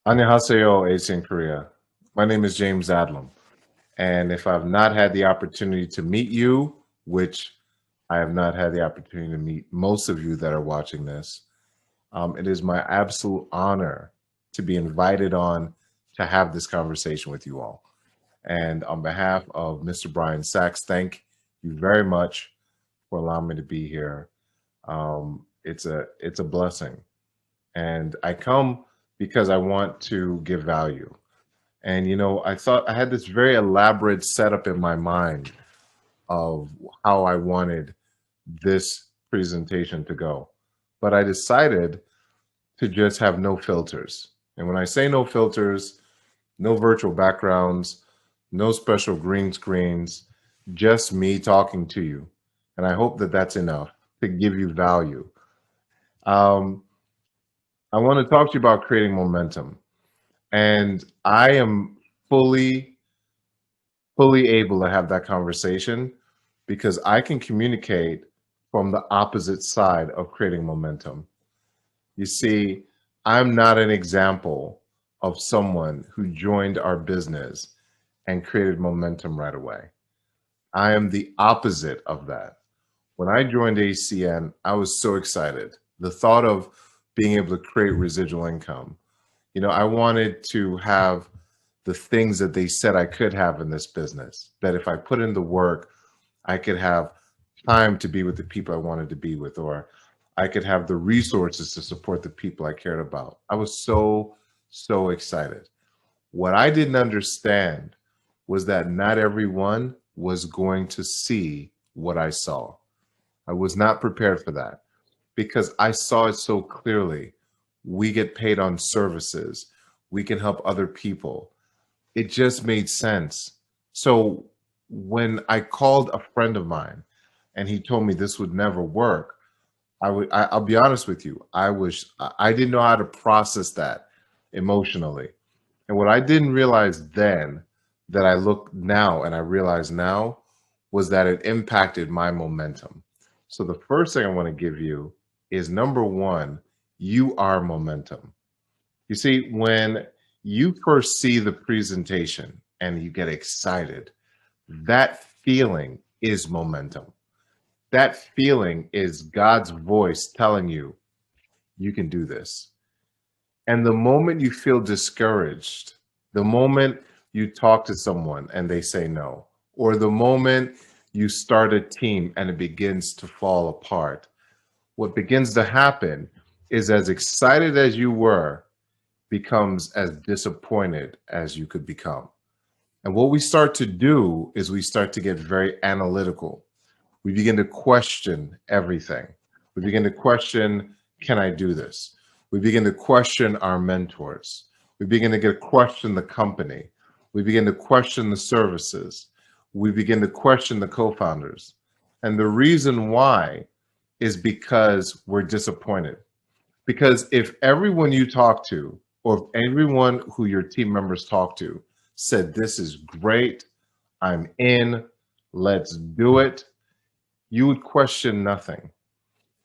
Annyeonghaseyo, Asian Korea. My name is James Adlam, and if I've not had the opportunity to meet you, which I have not had the opportunity to meet most of you that are watching this, it is my absolute honor to be invited on to have this conversation with you all. And on behalf of Mr. Brian Sachs, thank you very much for allowing me to be here. It's a blessing, and I come because I want to give value. And I thought I had this very elaborate setup in my mind of how I wanted this presentation to go. But I decided to just have no filters. And when I say no filters, no virtual backgrounds, no special green screens, just me talking to you. And I hope that that's enough to give you value. Um, I want to talk to you about creating momentum. And I am fully able to have that conversation because I can communicate from the opposite side of creating momentum. You see, I'm not an example of someone who joined our business and created momentum right away. I am the opposite of that. When I joined ACN, I was so excited. The thought of being able to create residual income. I wanted to have the things that they said I could have in this business, that if I put in the work, I could have time to be with the people I wanted to be with, or I could have the resources to support the people I cared about. I was so excited. What I didn't understand was that not everyone was going to see what I saw. I was not prepared for that because I saw it so clearly. We get paid on services. We can help other people. It just made sense. So when I called a friend of mine and he told me this would never work, I'll be honest with you. I didn't know how to process that emotionally. And what I didn't realize then that I look now and I realize now was that it impacted my momentum. So the first thing I want to give you is number one, you are momentum. You see, when you first see the presentation and you get excited, that feeling is momentum. That feeling is God's voice telling you, you can do this. And the moment you feel discouraged, the moment you talk to someone and they say no, or the moment you start a team and it begins to fall apart, what begins to happen is as excited as you were becomes as disappointed as you could become. And what we start to do is we start to get very analytical. We begin to question everything. We begin to question, can I do this? We begin to question our mentors. We begin to question the company. We begin to question the services. We begin to question the co-founders. And the reason why is because we're disappointed. Because if everyone you talk to, or if everyone who your team members talk to said, this is great, I'm in, let's do it, you would question nothing.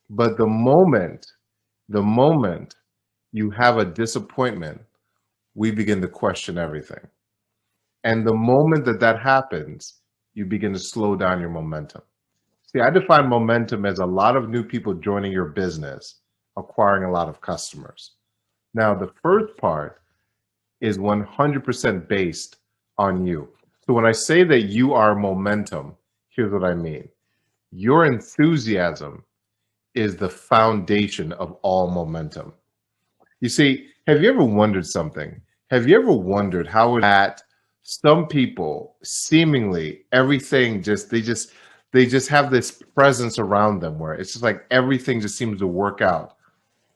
But the moment you have a disappointment, we begin to question everything. And the moment that that happens, you begin to slow down your momentum. See, I define momentum as a lot of new people joining your business, acquiring a lot of customers. Now, the first part is 100% based on you. So when I say that you are momentum, here's what I mean. Your enthusiasm is the foundation of all momentum. You see, have you ever wondered something? Have you ever wondered how that some people seemingly everything they just have this presence around them where it's just like everything just seems to work out.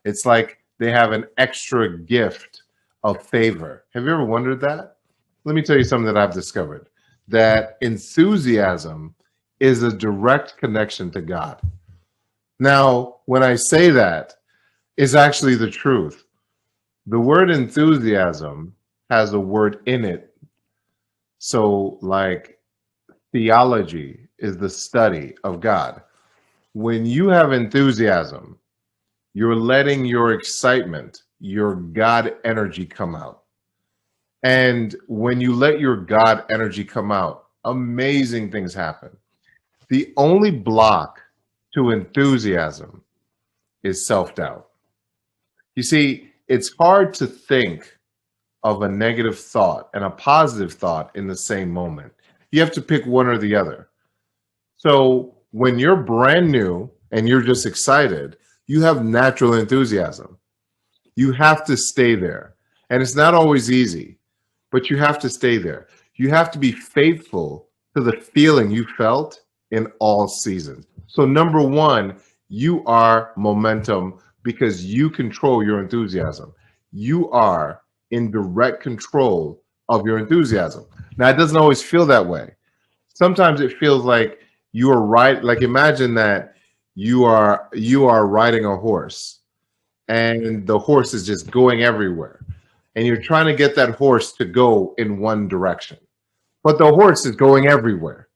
It's like they have an extra gift of favor. Have you ever wondered that? Let me tell you something that I've discovered, that enthusiasm is a direct connection to God. Now, when I say that, is actually the truth. The word enthusiasm has a word in it. So, like, theology is the study of God. When you have enthusiasm, you're letting your excitement your God energy come out. And when you let your God energy come out, amazing things happen. The only block to enthusiasm is self doubt. You see, it's hard to think of a negative thought and a positive thought in the same moment. You have to pick one or the other. So when you're brand new and you're just excited, you have natural enthusiasm. You have to stay there. And it's not always easy, but you have to stay there. You have to be faithful to the feeling you felt in all seasons. So, number one, you are momentum because you control your enthusiasm. You are in direct control of your enthusiasm. Now, it doesn't always feel that way. Sometimes it feels like you are right. Like imagine that you are riding a horse and the horse is just going everywhere and you're trying to get that horse to go in one direction, but the horse is going everywhere.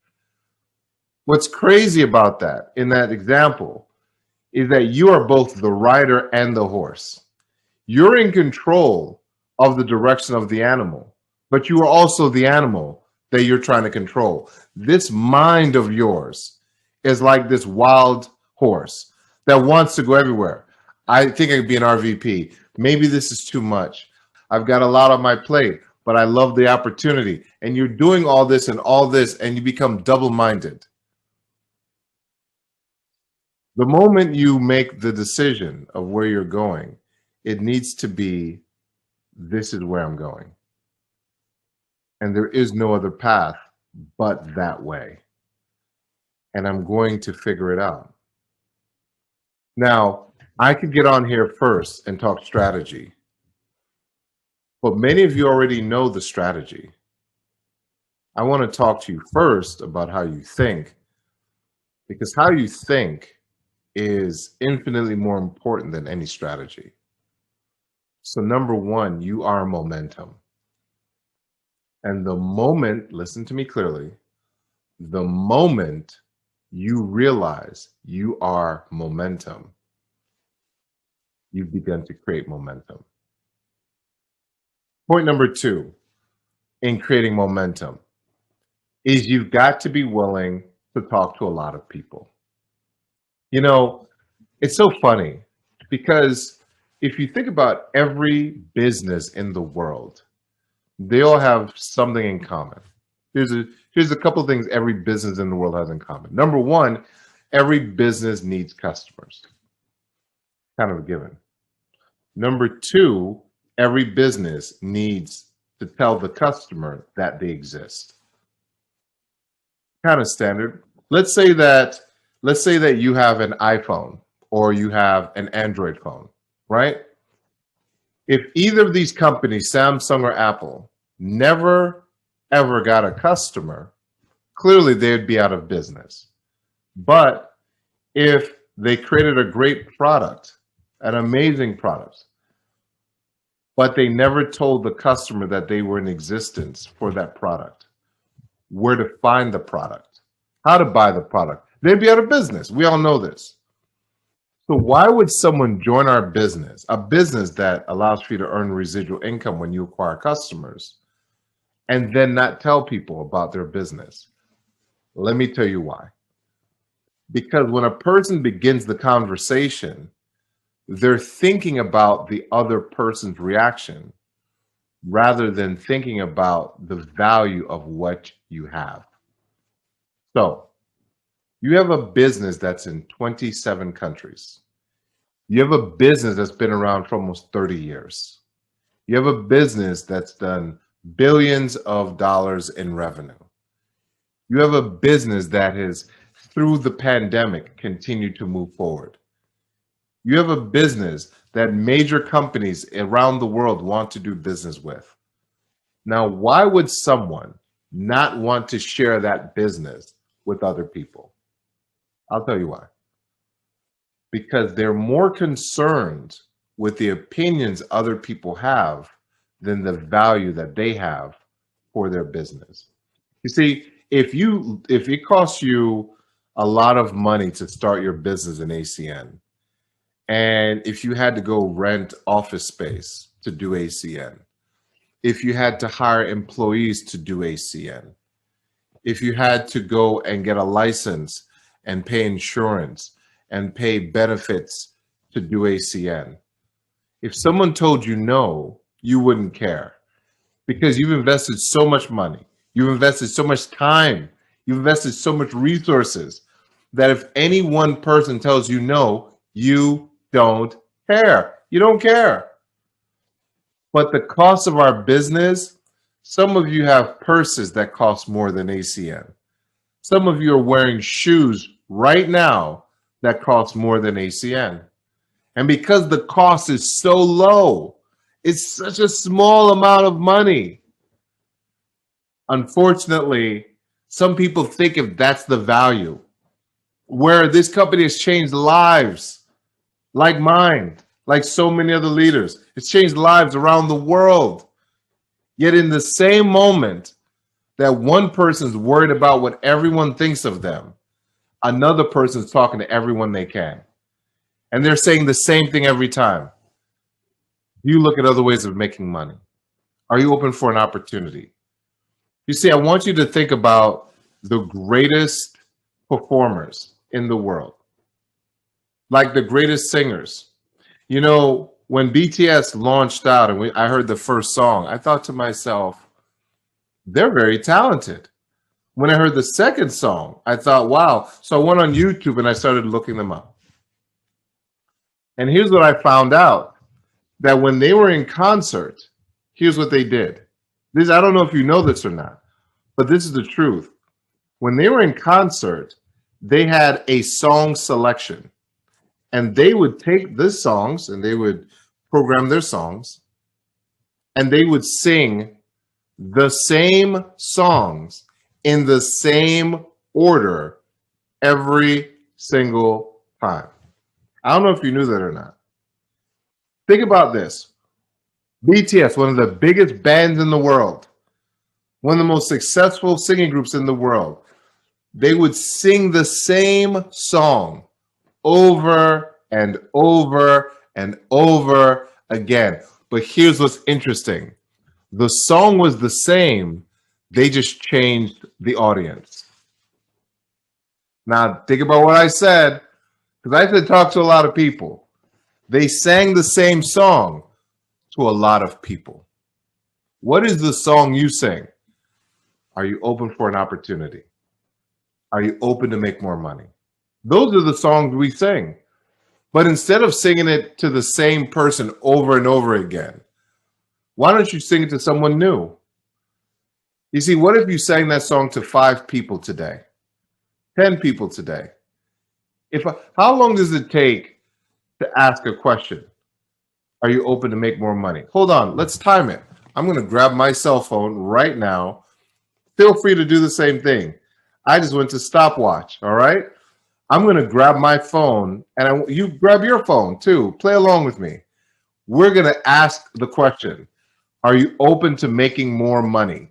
What's crazy about that in that example is that you are both the rider and the horse. You're in control of the direction of the animal, but you are also the animal that you're trying to control. This mind of yours is like this wild horse that wants to go everywhere. I think I could be an RVP. Maybe this is too much. I've got a lot on my plate, but I love the opportunity. And you're doing all this, and you become double minded. The moment you make the decision of where you're going, it needs to be this is where I'm going. And there is no other path but that way. And I'm going to figure it out. Now, I could get on here first and talk strategy, but many of you already know the strategy. I want to talk to you first about how you think, because how you think is infinitely more important than any strategy. So, number one, you are momentum. And the moment, listen to me clearly, the moment you realize you are momentum, you've begun to create momentum. Point number two in creating momentum is you've got to be willing to talk to a lot of people. You know, it's so funny because if you think about every business in the world, they all have something in common. Here's a couple of things every business in the world has in common. Number one, every business needs customers. Kind of a given. Number two, every business needs to tell the customer that they exist. Kind of standard. Let's say that you have an iPhone or you have an Android phone, right? If either of these companies, Samsung or Apple, never ever got a customer, clearly they'd be out of business. But if they created a great product, an amazing product, but they never told the customer that they were in existence for that product, where to find the product, how to buy the product, they'd be out of business. We all know this. So why would someone join our business, a business that allows for you to earn residual income when you acquire customers, and then not tell people about their business? Let me tell you why. Because when a person begins the conversation, they're thinking about the other person's reaction rather than thinking about the value of what you have. So, you have a business that's in 27 countries. You have a business that's been around for almost 30 years. You have a business that's done billions of dollars in revenue. You have a business that has, through the pandemic, continued to move forward. You have a business that major companies around the world want to do business with. Now, why would someone not want to share that business with other people? I'll tell you why. Because they're more concerned with the opinions other people have than the value that they have for their business. You see, if it costs you a lot of money to start your business in ACN, And if you had to go rent office space to do ACN, if you had to hire employees to do ACN, if you had to go and get a license and pay insurance and pay benefits to do ACN, if someone told you no, you wouldn't care because you've invested so much money, you've invested so much time, you've invested so much resources that if any one person tells you no, you don't care. You don't care. But the cost of our business, some of you have purses that cost more than ACN. Some of you are wearing shoes right now that cost more than ACN. And because the cost is so low, it's such a small amount of money. Unfortunately, some people think if that's the value, where this company has changed lives like mine, like so many other leaders. It's changed lives around the world. Yet in the same moment that one person's worried about what everyone thinks of them, another person's talking to everyone they can. And they're saying the same thing every time. You look at other ways of making money. Are you open for an opportunity? You see, I want you to think about the greatest performers in the world, like the greatest singers. You know, when BTS launched out and I heard the first song, I thought to myself, they're very talented. When I heard the second song, I thought, wow. So I went on YouTube and I started looking them up. And here's what I found out, that when they were in concert, here's what they did. This, I don't know if you know this or not, but this is the truth. When they were in concert, they had a song selection. And they would take the songs and they would program their songs and they would sing the same songs in the same order every single time. I don't know if you knew that or not. Think about this. BTS, one of the biggest bands in the world, one of the most successful singing groups in the world, they would sing the same song over and over and over again. But here's what's interesting. The song was the same. They just changed the audience. Now, think about what I said, because I said talk to a lot of people. They sang the same song to a lot of people. What is the song you sing? Are you open for an opportunity? Are you open to make more money? Those are the songs we sing. But instead of singing it to the same person over and over again, why don't you sing it to someone new? You see, what if you sang that song to 5 people today? 10 people today? How long does it take to ask a question? Are you open to make more money? Hold on, let's time it. I'm going to grab my cell phone right now. Feel free to do the same thing. I just went to stopwatch, all right? I'm going to grab my phone, and you grab your phone too. Play along with me. We're going to ask the question, are you open to making more money?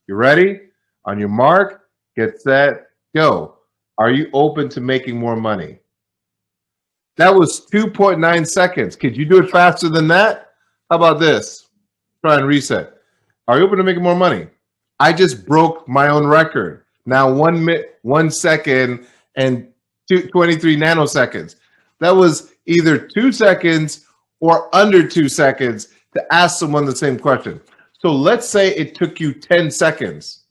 You ready? On your mark, get set, go. Are you open to making more money? That was 2.9 seconds. Could you do it faster than that? How about this? Try and reset. Are you open to making more money? I just broke my own record. Now 1 second and 23 nanoseconds. That was either 2 seconds or under 2 seconds to ask someone the same question. So let's say it took you 10 seconds.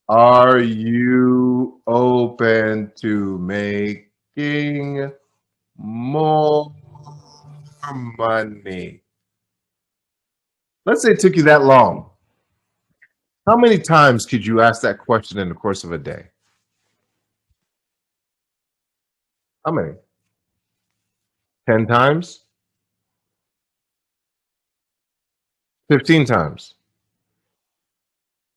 Are you open to making more money? Let's say it took you that long. How many times could you ask that question in the course of a day? How many? 10 times? 15 times?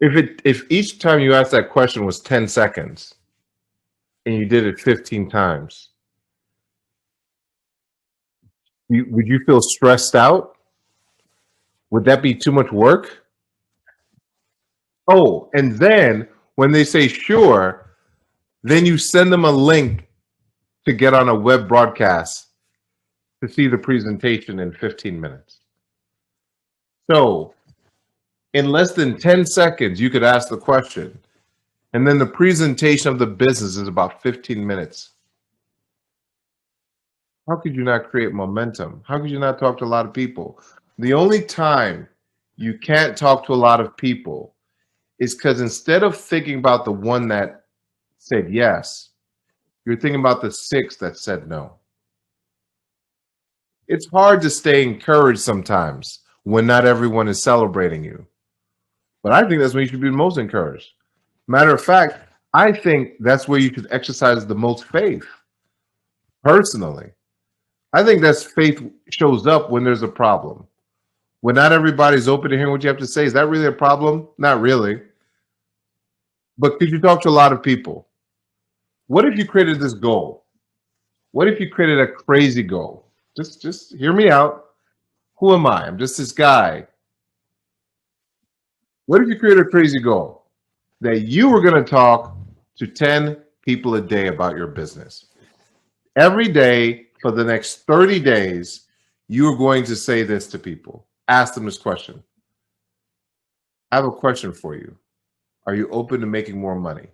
If each time you asked that question was 10 seconds and you did it 15 times, would you feel stressed out? Would that be too much work? Oh, and then when they say sure, then you send them a link to get on a web broadcast to see the presentation in 15 minutes. So in less than 10 seconds, you could ask the question. And then the presentation of the business is about 15 minutes. How could you not create momentum? How could you not talk to a lot of people? The only time you can't talk to a lot of people is because instead of thinking about the one that said yes, you're thinking about the six that said no. It's hard to stay encouraged sometimes when not everyone is celebrating you. But I think that's when you should be most encouraged. Matter of fact, I think that's where you should exercise the most faith. Personally, I think that's faith shows up when there's a problem. When not everybody's open to hearing what you have to say. Is that really a problem? Not really. But could you talk to a lot of people? What if you created this goal? What if you created a crazy goal? Just hear me out. Who am I? I'm just this guy. What if you created a crazy goal that you were going to talk to 10 people a day about your business? Every day for the next 30 days, you are going to say this to people. Ask them this question. I have a question for you. Are you open to making more money?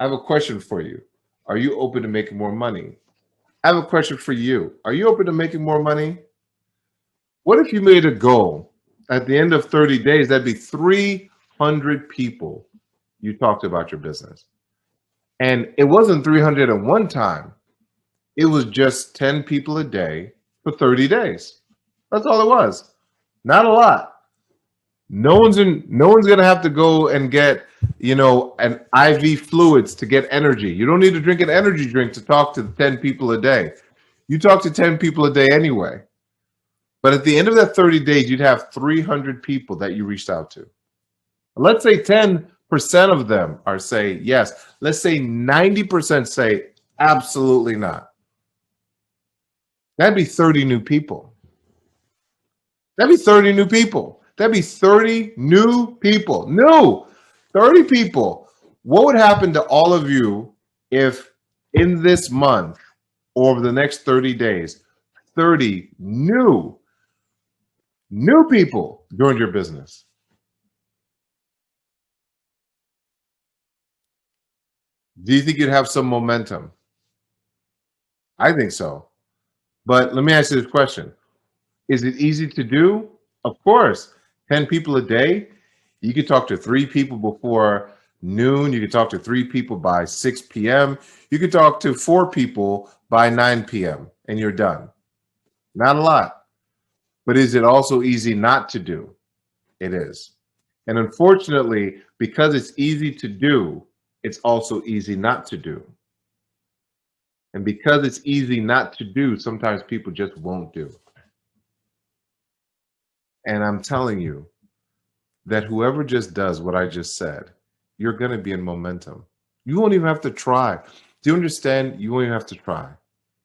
I have a question for you. Are you open to making more money? I have a question for you. Are you open to making more money? What if you made a goal at the end of 30 days? That'd be 300 people you talked about your business. And it wasn't 300 at one time. It was just 10 people a day for 30 days. That's all it was. Not a lot. No one's gonna have to go and get, an IV fluids to get energy. You don't need to drink an energy drink to talk to 10 people a day. You talk to 10 people a day anyway. But at the end of that 30 days, you'd have 300 people that you reached out to. Let's say 10% of them are say yes. Let's say 90% say absolutely not. That'd be 30 new people. That'd be 30 new people. That'd be 30 new people. No, 30 people. What would happen to all of you if in this month or over the next 30 days, 30 new people joined your business? Do you think you'd have some momentum? I think so. But let me ask you this question. Is it easy to do? Of course. 10 people a day. You could talk to 3 people before noon. You could talk to 3 people by 6 p.m. You could talk to 4 people by 9 p.m. and you're done. Not a lot. But is it also easy not to do? It is. And unfortunately, because it's easy to do, it's also easy not to do. And because it's easy not to do, sometimes people just won't do. And I'm telling you that whoever just does what I just said, you're going to be in momentum. You won't even have to try. Do you understand? You won't even have to try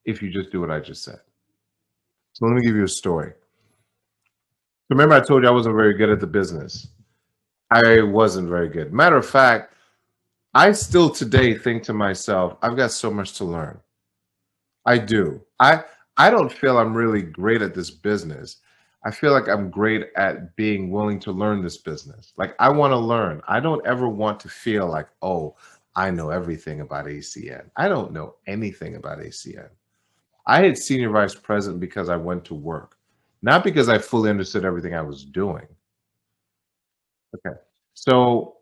if you just do what I just said. So let me give you a story. Remember, I told you I wasn't very good at the business. I wasn't very good. Matter of fact, I still today think to myself, I've got so much to learn. I do. I don't feel I'm really great at this business. I feel like I'm great at being willing to learn this business. Like I want to learn. I don't ever want to feel like, oh, I know everything about ACN. I don't know anything about ACN. I had senior vice president because I went to work, not because I fully understood everything I was doing. Okay. So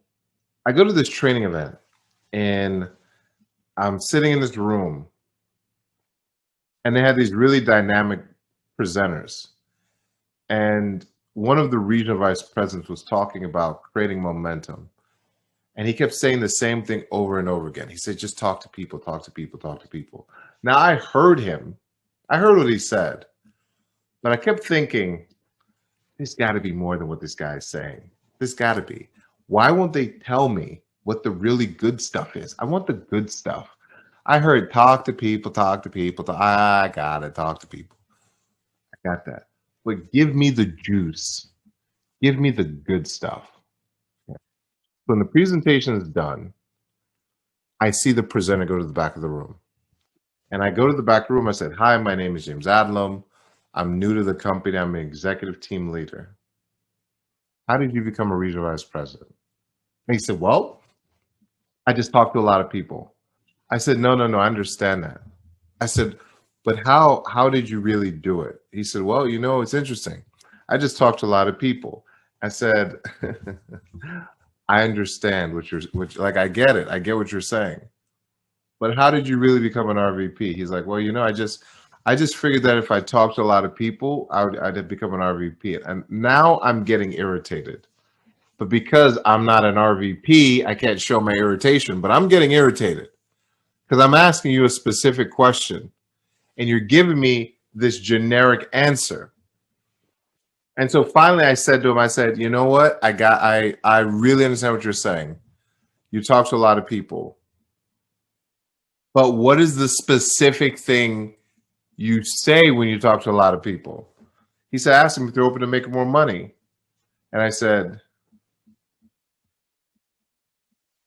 I go to this training event and I'm sitting in this room and they had these really dynamic presenters. And one of the regional vice presidents was talking about creating momentum. And he kept saying the same thing over and over again. He said, just talk to people, talk to people, talk to people. Now I heard him. I heard what he said. But I kept thinking, there's got to be more than what this guy is saying. There's got to be. Why won't they tell me what the really good stuff is? I want the good stuff. I heard talk to people, talk to people. I got it, talk to people. I got that. But give me the juice. Give me the good stuff. When the presentation is done, I see the presenter go to the back of the room. And I go to the back room. I said, "Hi, my name is James Adlam. I'm new to the company. I'm an executive team leader. How did you become a regional vice president?" And he said, "Well, I just talked to a lot of people." I said, "No, no, no, I understand that." I said, "But how did you really do it?" He said, "Well, it's interesting. I just talked to a lot of people." I said, "I understand like I get it. I get what you're saying. But how did you really become an RVP?" He's like, "Well, I just figured that if I talked to a lot of people, I'd have become an RVP." And now I'm getting irritated. But because I'm not an RVP, I can't show my irritation, but I'm getting irritated because I'm asking you a specific question and you're giving me this generic answer. And so finally I said to him, I said, "You know what? I really understand what you're saying. You talk to a lot of people, but what is the specific thing you say when you talk to a lot of people?" He said, "Ask them if they're open to making more money." And I said,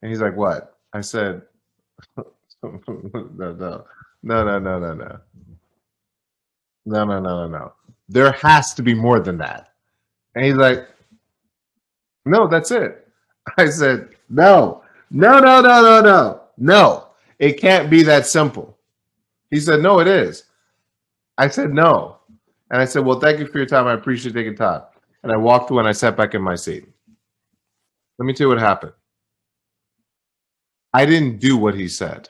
and he's like, "What?" I said, "No, no, no, no, no, no, no. No, no, no, no, no. There has to be more than that." And he's like, "No, that's it." I said, "No, no, no, no, no, no, no. It can't be that simple." He said, "No, it is." I said, "No." And I said, "Well, thank you for your time. I appreciate taking time." And I walked away and I sat back in my seat. Let me tell you what happened. I didn't do what he said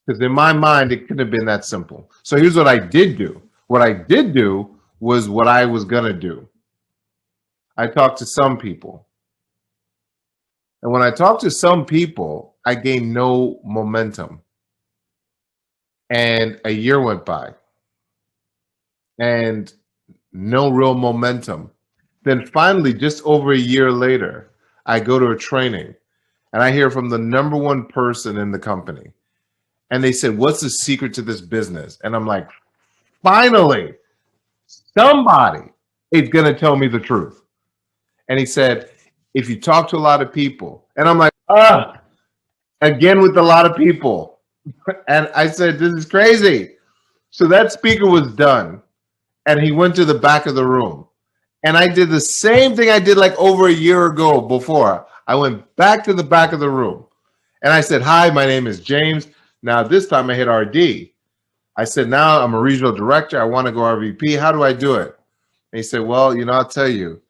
because in my mind, it couldn't have been that simple. So here's what I did do. What I did do was what I was going to do. I talked to some people. And when I talked to some people, I gained no momentum. And a year went by and no real momentum. Then finally, just over a year later, I go to a training and I hear from the number one person in the company. And they said, "What's the secret to this business?" And I'm like, finally, somebody is going to tell me the truth. And he said, "If you talk to a lot of people," and I'm like, again with a lot of people. And I said, "This is crazy." So that speaker was done and he went to the back of the room. And I did the same thing I did like over a year ago before. I went back to the back of the room and I said, "Hi, my name is James." Now, this time I hit RD. I said, "Now I'm a regional director. I want to go RVP. How do I do it?" And he said, "Well, I'll tell you.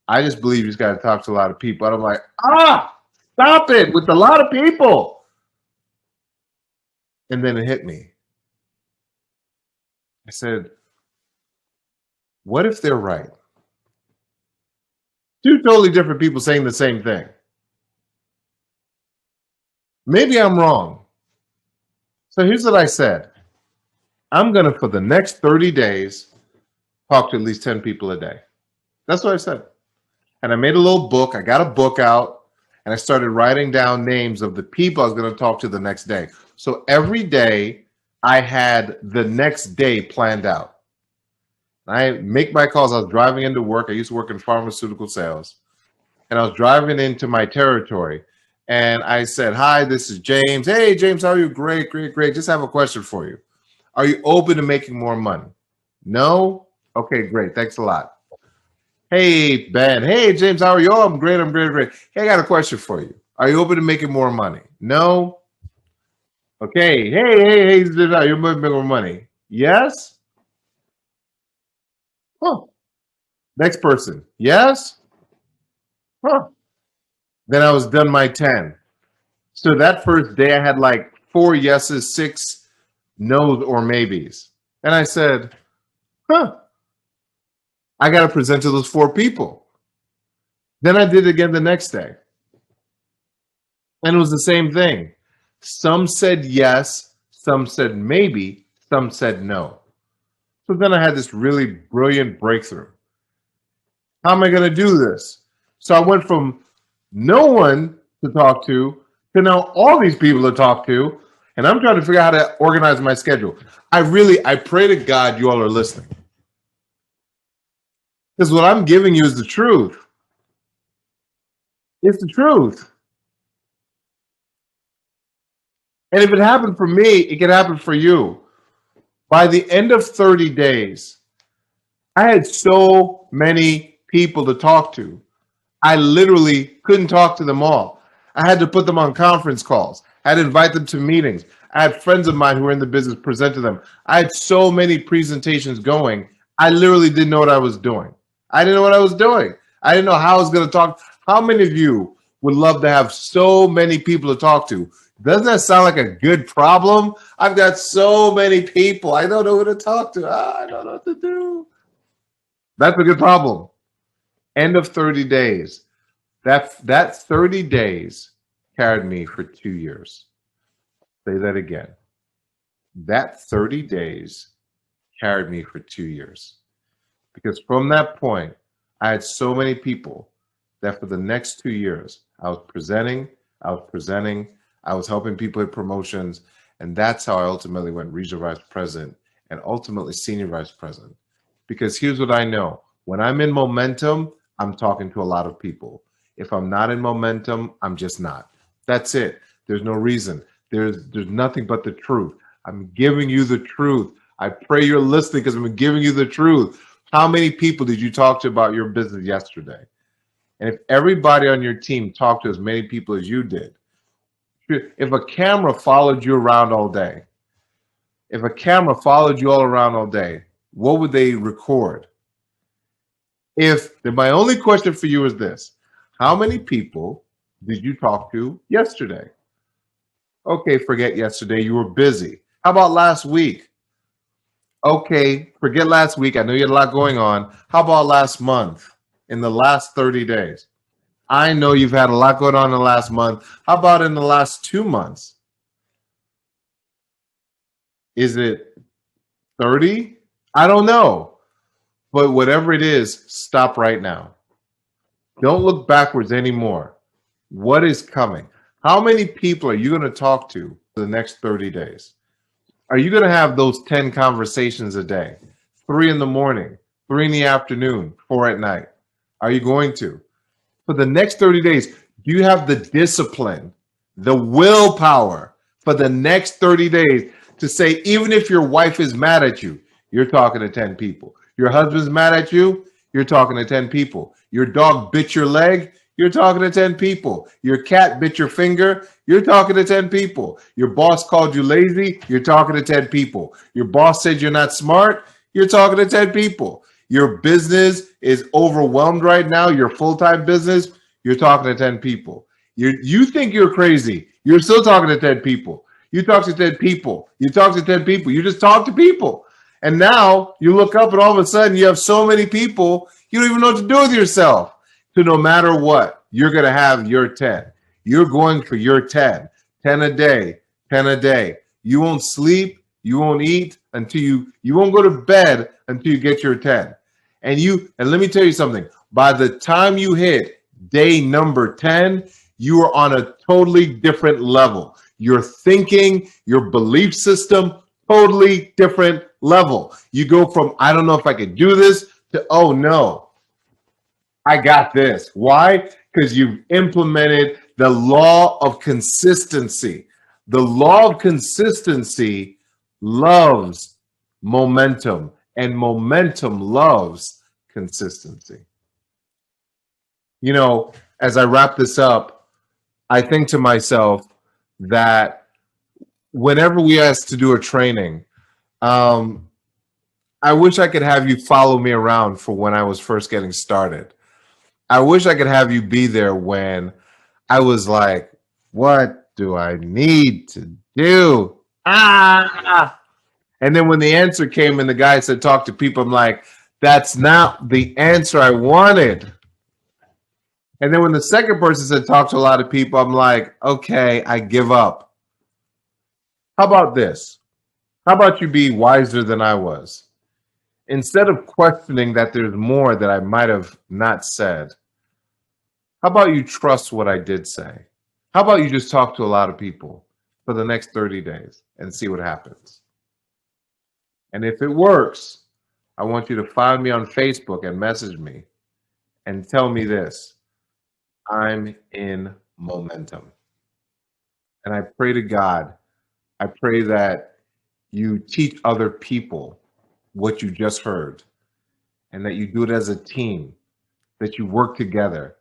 I just believe you just got to talk to a lot of people." And I'm like, stop it with a lot of people. And then it hit me. I said, what if they're right? Two totally different people saying the same thing. Maybe I'm wrong. So here's what I said. I'm going to, for the next 30 days, talk to at least 10 people a day. That's what I said. And I made a little book. I got a book out and I started writing down names of the people I was going to talk to the next day. So every day I had the next day planned out. I make my calls. I was driving into work. I used to work in pharmaceutical sales. And I was driving into my territory. And I said, "Hi, this is James. Hey, James, how are you?" "Great, great, great. Just have a question for you. Are you open to making more money?" "No?" "Okay, great. Thanks a lot." "Hey, Ben. Hey, James, how are you?" "Oh, I'm great. I'm great, great. Hey, I got a question for you. Are you open to making more money?" "No?" "Okay. Hey, you're making more money." "Yes?" "Huh." Next person. "Yes?" "Huh." Then I was done my 10. So that first day I had like 4 yeses, 6 no's or maybes. And I said, I got to present to those 4 people. Then I did it again the next day. And it was the same thing. Some said yes, some said maybe, some said no. So then I had this really brilliant breakthrough. How am I going to do this? So I went from no one to talk to now all these people to talk to. And I'm trying to figure out how to organize my schedule. I pray to God you all are listening. Because what I'm giving you is the truth. It's the truth. And if it happened for me, it can happen for you. By the end of 30 days, I had so many people to talk to. I literally couldn't talk to them all. I had to put them on conference calls. I had to invite them to meetings. I had friends of mine who were in the business present to them. I had so many presentations going. I literally didn't know what I was doing. I didn't know what I was doing. I didn't know how I was going to talk. How many of you would love to have so many people to talk to? Doesn't that sound like a good problem? I've got so many people. I don't know who to talk to. I don't know what to do. That's a good problem. End of 30 days. That 30 days carried me for 2 years. Say that again. That 30 days carried me for 2 years. Because from that point, I had so many people that for the next 2 years, I was presenting, I was helping people with promotions, and that's how I ultimately went regional vice president and ultimately senior vice president. Because here's what I know. When I'm in momentum, I'm talking to a lot of people. If I'm not in momentum, I'm just not. That's it. There's no reason. There's nothing but the truth. I'm giving you the truth. I pray you're listening because I'm giving you the truth. How many people did you talk to about your business yesterday? And if everybody on your team talked to as many people as you did, if a camera followed you around all day, if a camera followed you all around all day, what would they record? My only question for you is this: how many people did you talk to yesterday? Okay, forget yesterday. You were busy. How about last week? Okay, forget last week. I know you had a lot going on. How about last month? In the last 30 days? I know you've had a lot going on in the last month. How about in the last 2 months? Is it 30? I don't know. But whatever it is, stop right now. Don't look backwards anymore. What is coming? How many people are you going to talk to for the next 30 days? Are you going to have those 10 conversations a day? 3 in the morning, 3 in the afternoon, 4 at night? Are you going to? For the next 30 days, do you have the discipline, the willpower for the next 30 days to say, even if your wife is mad at you, you're talking to 10 people. Your husband's mad at you, you're talking to 10 people. Your dog bit your leg, you're talking to 10 people. Your cat bit your finger, you're talking to 10 people. Your boss called you lazy, you're talking to 10 people. Your boss said you're not smart, you're talking to 10 people. Your business is overwhelmed right now, your full-time business, you're talking to 10 people. You think you're crazy, you're still talking to 10 people. You talk to 10 people, you talk to 10 people, you just talk to people. And now you look up and all of a sudden you have so many people, you don't even know what to do with yourself. So no matter what, you're going to have your 10. You're going for your 10. 10 a day, 10 a day. You won't sleep, you won't eat until you won't go to bed until you get your 10. And let me tell you something. By the time you hit day number 10, you are on a totally different level. Your thinking, your belief system, totally different level. You go from, I don't know if I could do this, to, oh no, I got this. Why? Because you've implemented the law of consistency. The law of consistency loves momentum, and momentum loves consistency. You know, as I wrap this up, I think to myself that whenever we ask to do a training, um, I wish I could have you follow me around for when I was first getting started. I wish I could have you be there when I was like, what do I need to do? Ah. And then when the answer came and the guy said, talk to people, I'm like, that's not the answer I wanted. And then when the second person said, talk to a lot of people, I'm like, okay, I give up. How about this? How about you be wiser than I was? Instead of questioning that there's more that I might have not said, how about you trust what I did say? How about you just talk to a lot of people for the next 30 days and see what happens? And if it works, I want you to find me on Facebook and message me and tell me this: I'm in momentum. And I pray to God I pray that you teach other people what you just heard and that you do it as a team, that you work together,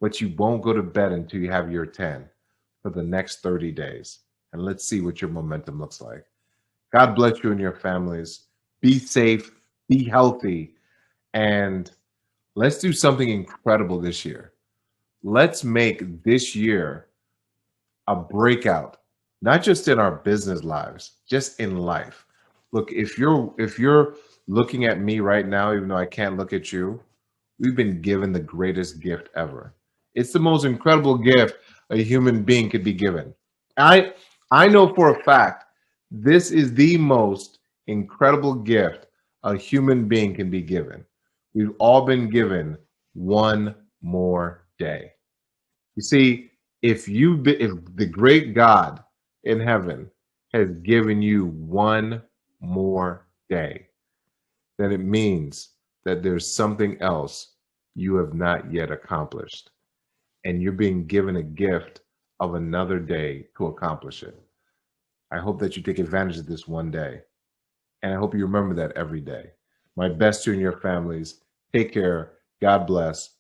but you won't go to bed until you have your 10 for the next 30 days. And let's see what your momentum looks like. God bless you and your families. Be safe, be healthy, and let's do something incredible this year. Let's make this year a breakout, not just in our business lives, just in life. Look, if you're looking at me right now, even though I can't look at you, we've been given the greatest gift ever. It's the most incredible gift a human being could be given. I I know for a fact this is the most incredible gift a human being can be given. We've all been given one more day. You see, if the great God in heaven has given you one more day, then it means that there's something else you have not yet accomplished. And you're being given a gift of another day to accomplish it. I hope that you take advantage of this one day. And I hope you remember that every day. My best to you and your families. Take care. God bless.